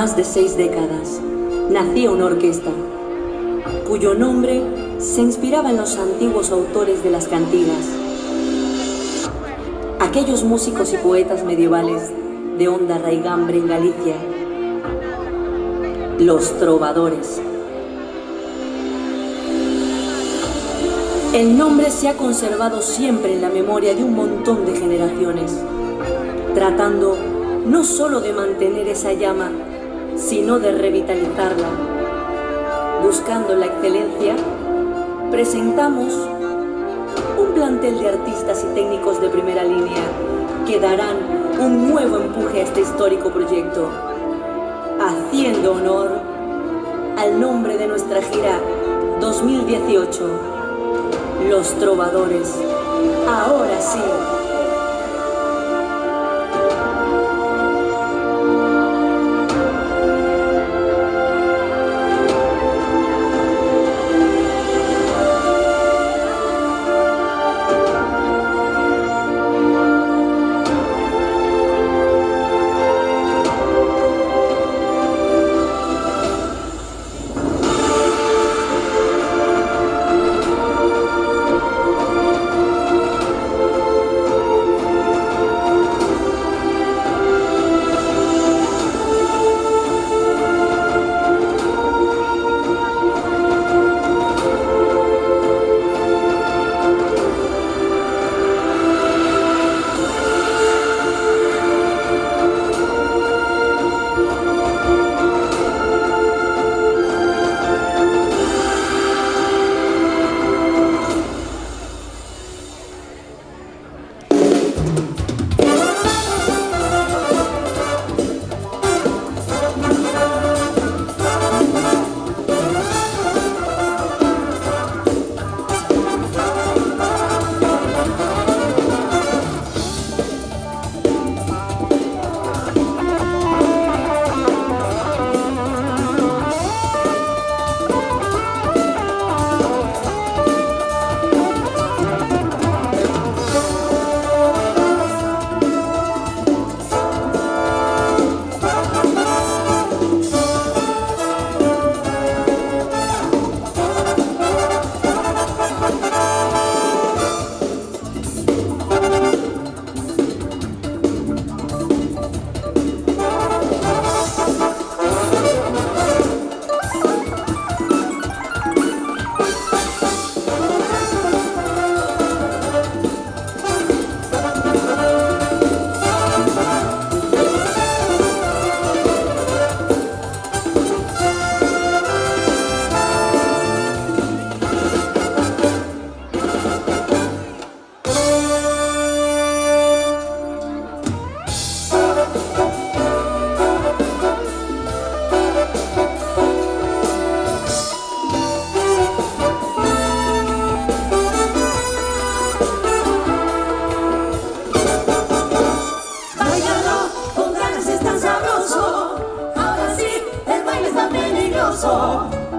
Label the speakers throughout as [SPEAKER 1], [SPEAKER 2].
[SPEAKER 1] más de 6 décadas, nacía una orquesta, cuyo nombre se inspiraba en los antiguos autores de las cantigas, aquellos músicos y poetas medievales de honda raigambre en Galicia, los trovadores. El nombre se ha conservado siempre en la memoria de un montón de generaciones, tratando no solo de mantener esa llama, sino de revitalizarla. Buscando la excelencia, presentamos un plantel de artistas y técnicos de primera línea que darán un nuevo empuje a este histórico proyecto, haciendo honor al nombre de nuestra gira 2018, Los Trovadores. Ahora sí.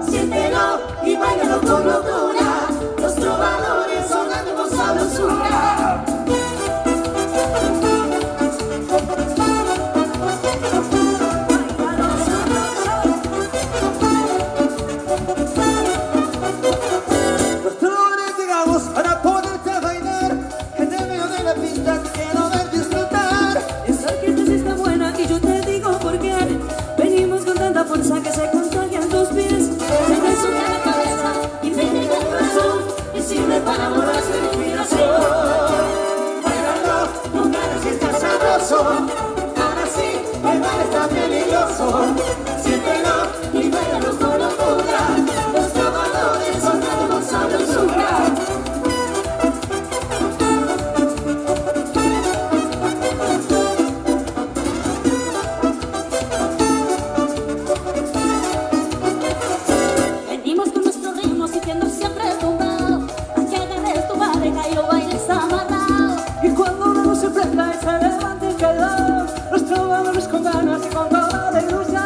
[SPEAKER 2] Siéntelo y báilalo con locura. Los trovadores sonando con sabrosura.
[SPEAKER 3] Los trovadores llegamos para ponerte a bailar. En el medio de la pista te quiero ver disfrutar.
[SPEAKER 4] Esa orquesta sí está buena y yo te digo por qué. Venimos con tanta fuerza que se contagian tus pies.
[SPEAKER 2] Se me suena la cabeza y me llega el corazón. Y sirve para borrar su inspiración. Bailando con ganas y está sabroso. Ahora sí, el mar está peligroso. Siéntelo y bailalo con locura. Los trovadores sonando con sabrosura.
[SPEAKER 4] Venimos con nuestros ritmos sintiendo siempre tumbado. Aquí agarres tu pareja y lo bailes amarrado.
[SPEAKER 3] Y cuando uno se prenda y se levante el calor, los trovadores con ganas y con toda la ilusión.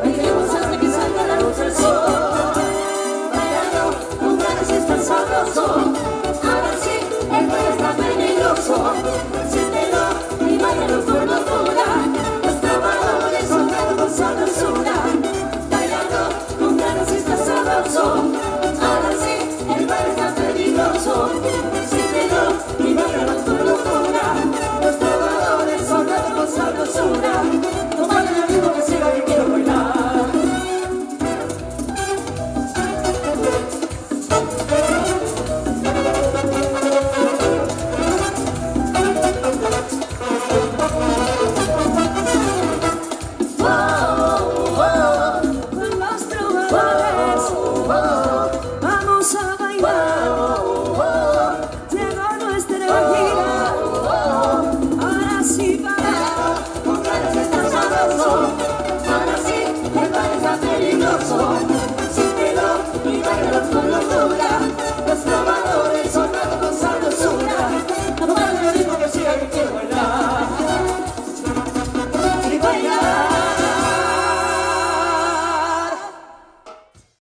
[SPEAKER 2] Bailemos hasta que salga la luz del sol. Bailando con ganas y está sabroso. Ahora sí, el baile está peligroso. Siéntelo y bailalo con locura.